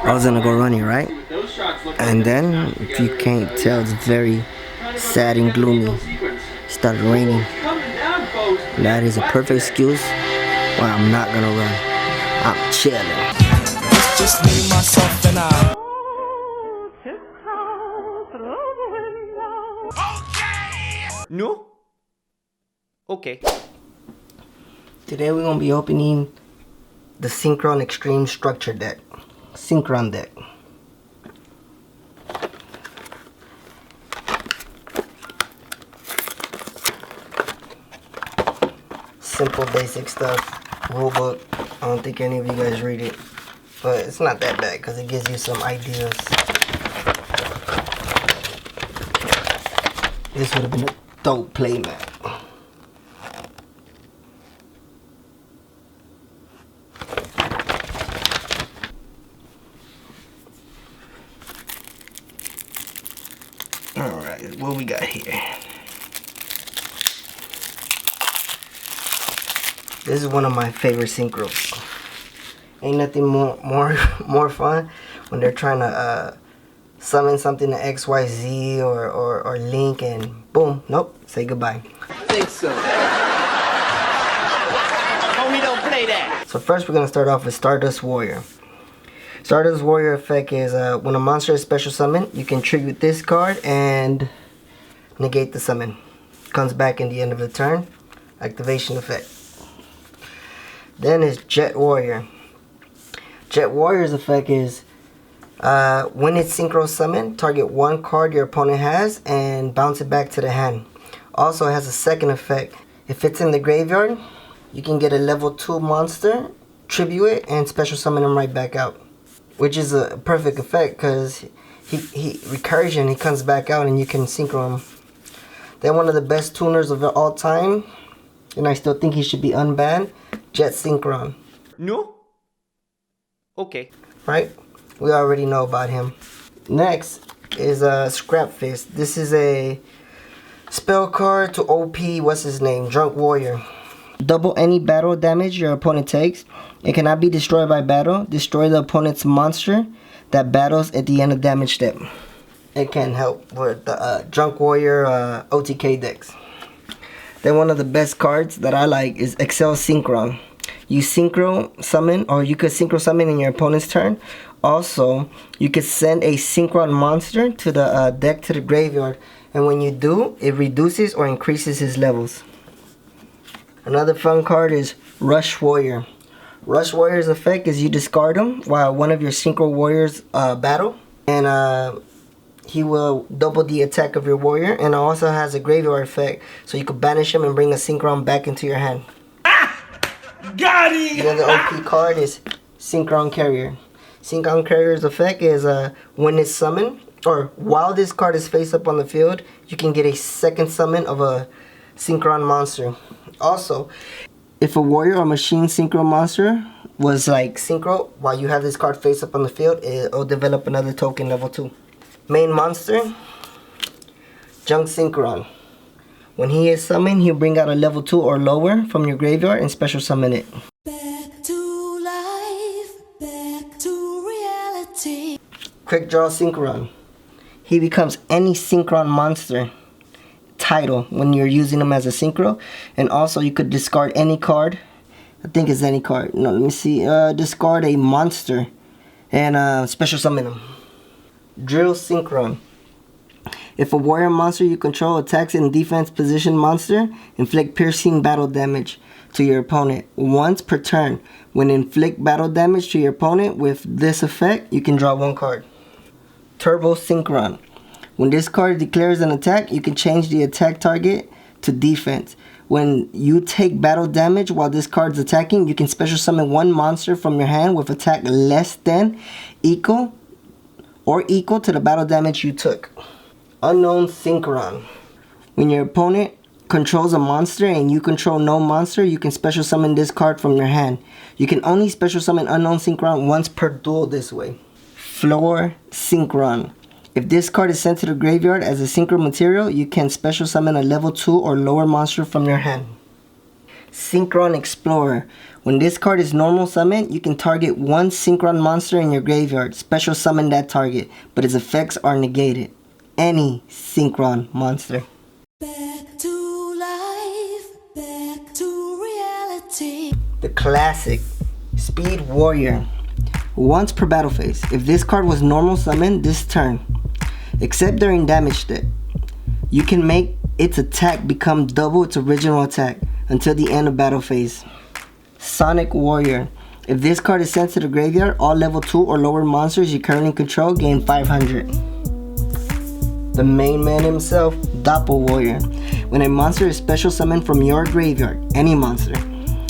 I was gonna go running, right? And then, if you can't tell, it's very sad and gloomy. It started raining. That is a perfect excuse why I'm not gonna run. I'm chilling. It's just me, myself, and I. No? Okay. Today we're gonna be opening the Synchron Extreme Structure Deck. Synchron deck. Simple basic stuff. Rulebook. I don't think any of you guys read it. But it's not that bad because it gives you some ideas. This would have been a dope playmat. Alright, what we got here? This is one of my favorite synchros. Ain't nothing more fun when they're trying to summon something to XYZ or Link and boom, nope, say goodbye. I think so. Homie, don't play that. So first we're gonna start off with Stardust Warrior. Stardust Warrior effect is when a monster is special summoned, you can tribute this card and negate the summon. Comes back in the end of the turn. Activation effect. Then is Jet Warrior. Jet Warrior's effect is when it's synchro summoned, target one card your opponent has and bounce it back to the hand. Also has a second effect. If it's in the graveyard, you can get a level 2 monster, tribute it, and special summon him right back out. Which is a perfect effect because he recursion, he comes back out and you can synchro him. Then one of the best tuners of all time, and I still think he should be unbanned, Jet Synchron. No? Okay. Right? We already know about him. Next is Scrap Fist. This is a spell card to OP, what's his name? Drunk Warrior. Double any battle damage your opponent takes. It cannot be destroyed by battle. Destroy the opponent's monster that battles at the end of damage step. It can help with the Drunk Warrior OTK decks. Then one of the best cards that I like is Excel Synchron. You synchro summon, or you could synchro summon in your opponent's turn. Also, you could send a synchron monster to the deck to the graveyard, and when you do, it reduces or increases his levels. Another fun card is Rush Warrior. Rush Warrior's effect is you discard him while one of your synchro warriors battle, and he will double the attack of your warrior, and it also has a graveyard effect, so you could banish him and bring a synchron back into your hand. Got it! The other OP card is Synchron Carrier. Synchron Carrier's effect is when it's summoned, or while this card is face up on the field, you can get a second summon of a synchron monster. Also, if a warrior or machine synchro monster was like synchro while you have this card face up on the field, it'll develop another token level 2. Main monster, Junk Synchron. When he is summoned, he'll bring out a level 2 or lower from your graveyard and special summon it. Back to life, back to reality. Quick Draw Synchron. He becomes any synchron monster title when you're using him as a synchro, and also you could discard any card. I think it's any card. No, let me see. Discard a monster and special summon him. Drill Synchron. If a warrior monster you control attacks in defense position monster, inflict piercing battle damage to your opponent once per turn. When inflict battle damage to your opponent with this effect, you can draw one card. Turbo Synchron. When this card declares an attack, you can change the attack target to defense. When you take battle damage while this card's attacking, you can special summon one monster from your hand with attack less than, equal to the battle damage you took. Unknown Synchron. When your opponent controls a monster and you control no monster, you can special summon this card from your hand. You can only special summon Unknown Synchron once per duel this way. Floor Synchron. If this card is sent to the graveyard as a synchro material, you can special summon a level 2 or lower monster from your hand. Synchron Explorer. When this card is normal summon, you can target one Synchron monster in your graveyard. Special summon that target, but its effects are negated. Any Synchron monster. Back to life, back to reality. The classic Speed Warrior. Once per battle phase, if this card was normal summon this turn, except during damage step, you can make its attack become double its original attack until the end of battle phase. Sonic Warrior. If this card is sent to the graveyard, all level 2 or lower monsters you currently control gain 500. The main man himself, Doppel Warrior. When a monster is special summoned from your graveyard, any monster,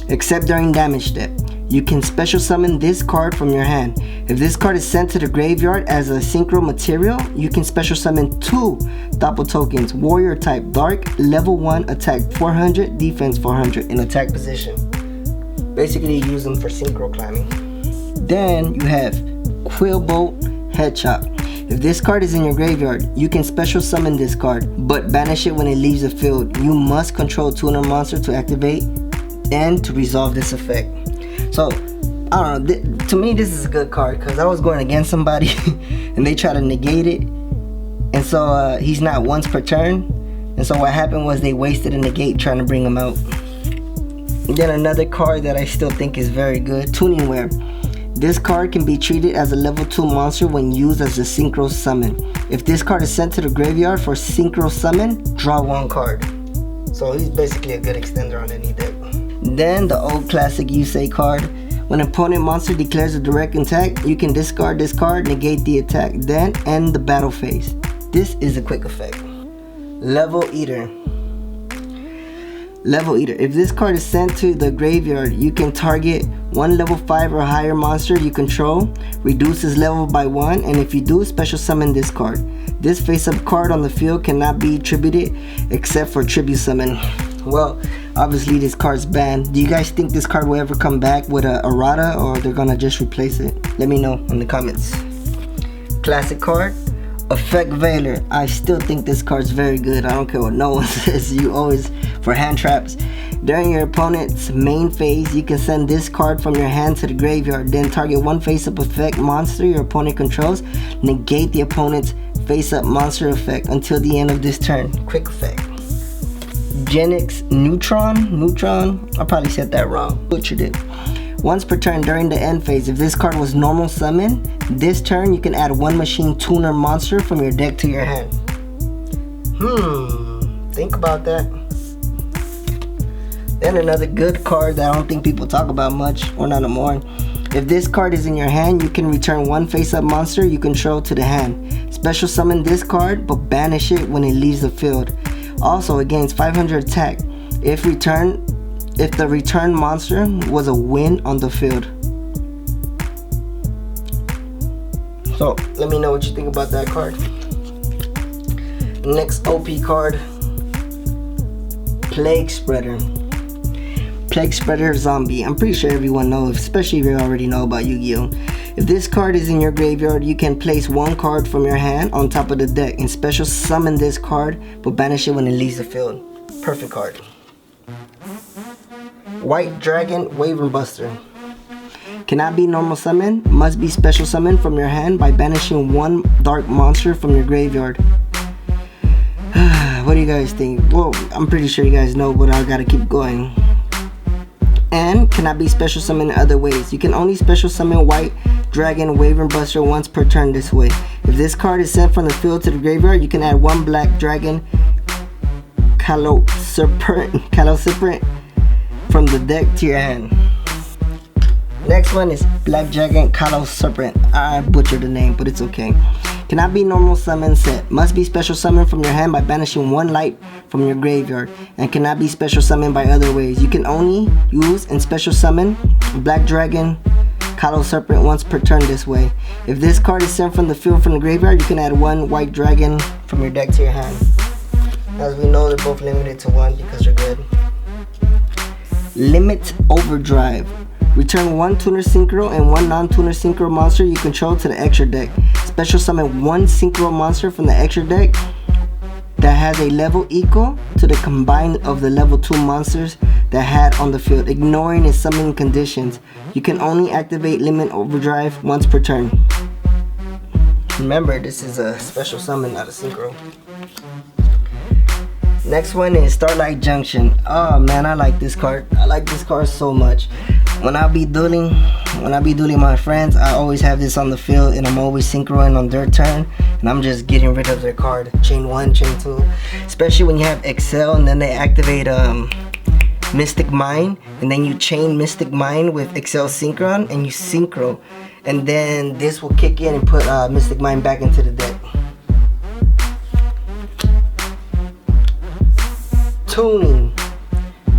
except during damage step, you can special summon this card from your hand. If this card is sent to the graveyard as a synchro material, you can special summon 2 Doppel tokens, Warrior type Dark, level 1, attack 400, defense 400 in attack position. Basically you use them for synchro climbing. Then you have Quillbolt Headshot. If this card is in your graveyard, you can special summon this card, but banish it when it leaves the field. You must control tuner monster to activate and to resolve this effect. So, I don't know, to me this is a good card because I was going against somebody and they try to negate it. And so he's not once per turn. And so what happened was they wasted a negate trying to bring him out. And then another card that I still think is very good, Tuning Wear. This card can be treated as a level 2 monster when used as a synchro summon. If this card is sent to the graveyard for synchro summon, draw 1 card. So he's basically a good extender on any deck. Then the old classic Yusei card. When an opponent monster declares a direct attack, you can discard this card, negate the attack, then end the battle phase. This is a quick effect. Level Eater. Level Eater. If this card is sent to the graveyard, you can target one level 5 or higher monster you control, reduce his level by 1, and if you do, special summon this card. This face-up card on the field cannot be attributed except for tribute summon. Well, obviously this card's banned. Do you guys think this card will ever come back with a errata, or they're gonna just replace it? Let me know in the comments. Classic card, Effect Veiler. I still think this card's very good. I don't care what no one says. You always, for hand traps. During your opponent's main phase, you can send this card from your hand to the graveyard. Then target one face-up effect monster your opponent controls. Negate the opponent's face-up monster effect until the end of this turn. Quick effect. Genix Neutron, I probably said that wrong, butchered it. Once per turn during the end phase, if this card was normal summon, this turn you can add 1 machine tuner monster from your deck to your hand. Think about that. Then another good card that I don't think people talk about much, or not anymore. If this card is in your hand, you can return 1 face-up monster you control to the hand. Special summon this card, but banish it when it leaves the field. Also, it gains 500 attack if the return monster was a win on the field. So, let me know what you think about that card. Next OP card, Plague Spreader. Plague Spreader Zombie. I'm pretty sure everyone knows, especially if you already know about Yu-Gi-Oh! If this card is in your graveyard, you can place 1 card from your hand on top of the deck and special summon this card, but banish it when it leaves the field. Perfect card. White Dragon Wyvern Buster. Cannot be normal summon, must be special summon from your hand by banishing 1 dark monster from your graveyard. What do you guys think? Well, I'm pretty sure you guys know, but I gotta keep going. And cannot be special summoned in other ways. You can only special summon White Dragon Wyvern Buster once per turn this way. If this card is sent from the field to the graveyard, you can add 1 Black Dragon Calociferant from the deck to your hand. Next one is Black Dragon Calociferant. I butchered the name, but it's okay. Cannot be normal summon set. Must be special summoned from your hand by banishing 1 light from your graveyard. And cannot be special summoned by other ways. You can only use and special summon Black Dragon Calociferant once per turn this way. If this card is sent from the field from the graveyard, you can add 1 White Dragon from your deck to your hand. As we know, they're both limited to 1 because they're good. Limit Overdrive. Return 1 Tuner Synchro and 1 non-Tuner Synchro monster you control to the extra deck. Special summon 1 Synchro monster from the extra deck that has a level equal to the combined of the level 2 monsters that had on the field, ignoring its summoning conditions. You can only activate Limit Overdrive once per turn. Remember, this is a special summon, not a synchro. Next one is Starlight Junction. Oh man, I like this card. I like this card so much. When I be dueling my friends, I always have this on the field, and I'm always synchroing on their turn, and I'm just getting rid of their card. Chain 1, chain 2. Especially when you have Excel and then they activate Mystic Mind, and then you chain Mystic Mind with Excel Synchron and you synchro, and then this will kick in and put Mystic Mind back into the deck. Tuning.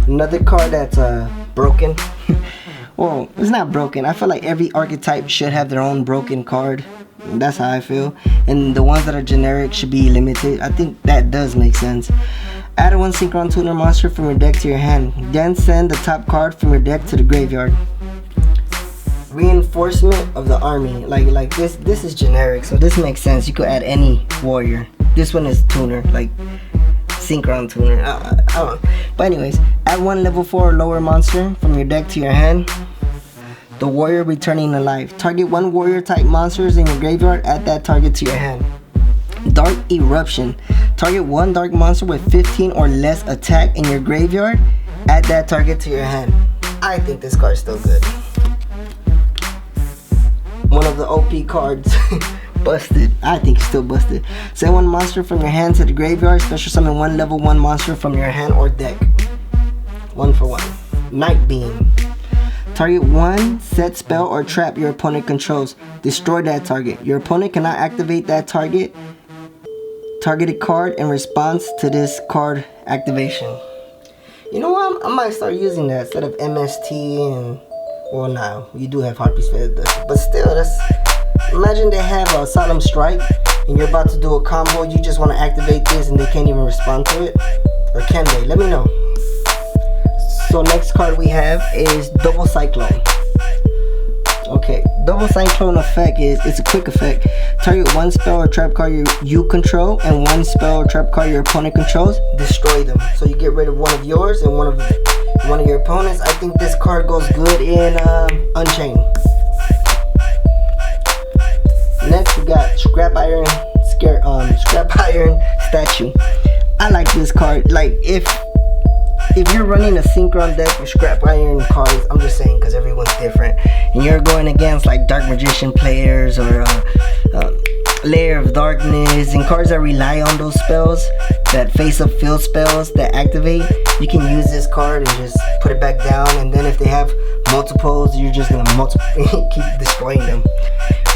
Another card that's broken. Well, it's not broken. I feel like every archetype should have their own broken card. That's how I feel. And the ones that are generic should be limited. I think that does make sense. Add one Synchron Tuner monster from your deck to your hand. Then send the top card from your deck to the graveyard. Reinforcement of the army. Like this is generic, so this makes sense. You could add any warrior. This one is tuner, like Synchron Tuner. I don't know. But anyways, add one level 4 or lower monster from your deck to your hand. The warrior returning alive. Target one warrior type monsters in your graveyard. Add that target to your hand. Dark Eruption. Target one dark monster with 15 or less attack in your graveyard. Add that target to your hand. I think this card's still good. One of the OP cards. Busted. I think it's still busted. Send one monster from your hand to the graveyard. Special summon one level 1 monster from your hand or deck. 1 for 1. Night Beam. Target one set spell or trap your opponent controls. Destroy that target. Your opponent cannot activate that targeted card in response to this card activation. You know what? I might start using that instead of MST and... Well, now you do have Harpy's Feather, but still, that's... Imagine they have a Solemn Strike and you're about to do a combo. You just want to activate this and they can't even respond to it. Or can they? Let me know. So next card we have is Double Cyclone. Okay, Double Cyclone effect is, it's a quick effect. Target one spell or trap card you control and one spell or trap card your opponent controls. Destroy them. So you get rid of one of yours and one of your opponents. I think this card goes good in Unchained. Next we got Scrap Iron Statue. I like this card. Like if you're running a Synchron deck with Scrap Iron cards, I'm just saying because everyone's different, and you're going against like Dark Magician players or Layer of Darkness and cards that rely on those spells, that face up field spells that activate, you can use this card and just put it back down, and then if they have multiples, you're just gonna keep destroying them.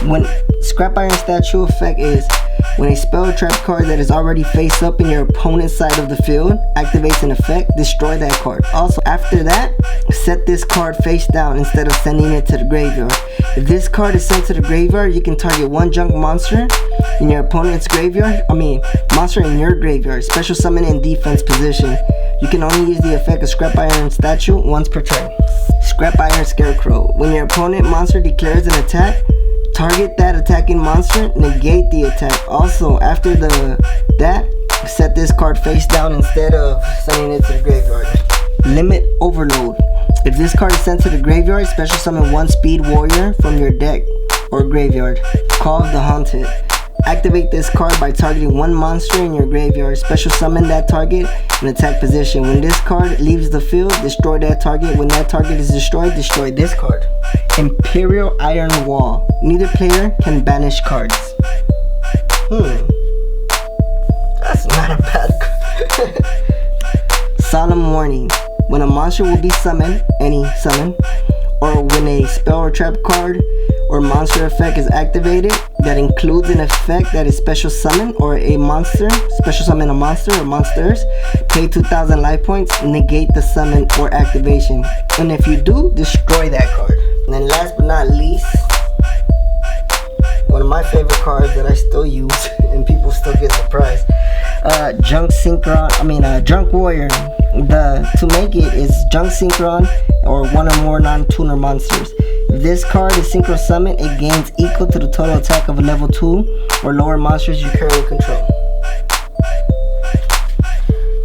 When Scrap Iron Statue effect is when a spell or trap card that is already face up in your opponent's side of the field activates an effect, destroy that card. Also, after that, set this card face down instead of sending it to the graveyard. If this card is sent to the graveyard, you can target one junk monster in your opponent's graveyard. Monster in your graveyard. Special summon in defense position. You can only use the effect of Scrap Iron Statue once per turn. Scrap Iron Scarecrow. When your opponent monster declares an attack, target that attacking monster, negate the attack. Also, after that, set this card face down instead of sending it to the graveyard. Limit Overload. If this card is sent to the graveyard, special summon one Speed Warrior from your deck or graveyard. Call of the Haunted. Activate this card by targeting one monster in your graveyard. Special summon that target in attack position. When this card leaves the field, destroy that target. When that target is destroyed, destroy this card. Imperial Iron Wall. Neither player can banish cards. That's not a bad card. Solemn Warning. When a monster will be summoned, any summon, or when a spell or trap card or monster effect is activated that includes an effect that is special summon or a monster, special summon a monster or monsters, pay 2,000 life points, negate the summon or activation. And if you do, destroy that card. And then last but not least, one of my favorite cards that I still use and people still get surprised. Junk Warrior. To make it is Junk Synchron or one or more non-tuner monsters. If this card is synchro summoned, it gains equal to the total attack of a level 2 or lower monsters you currently control.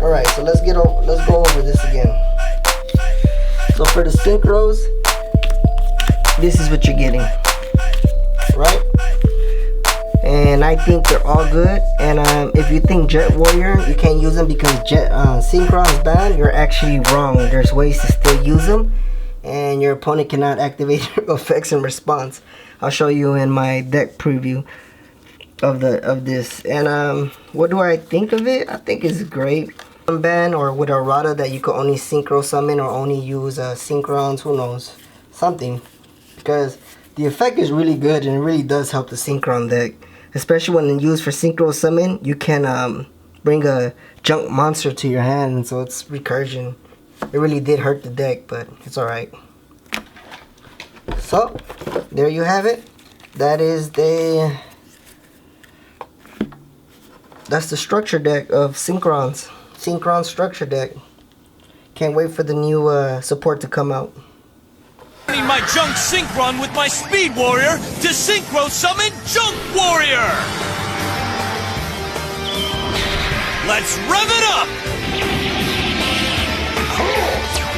Alright, so let's go over this again. So for the Synchros, this is what you're getting, right? And I think they're all good. And if you think Jet Warrior, you can't use them because Synchron is banned, you're actually wrong. There's ways to still use them, and your opponent cannot activate your effects in response. I'll show you in my deck preview of this. And what do I think of it? I think it's great. Ban or with a Rada that you could only synchro summon or only use synchrons, who knows, something, because the effect is really good and it really does help the Synchron deck, especially when used for synchro summon. You can bring a junk monster to your hand, so it's recursion. It really did hurt the deck, but it's alright. So there you have it. That's the structure deck of Synchron's. Synchron structure deck. Can't wait for the new support to come out. Turning my junk Synchron with my Speed Warrior to Synchro Summon Junk Warrior! Let's rev it up!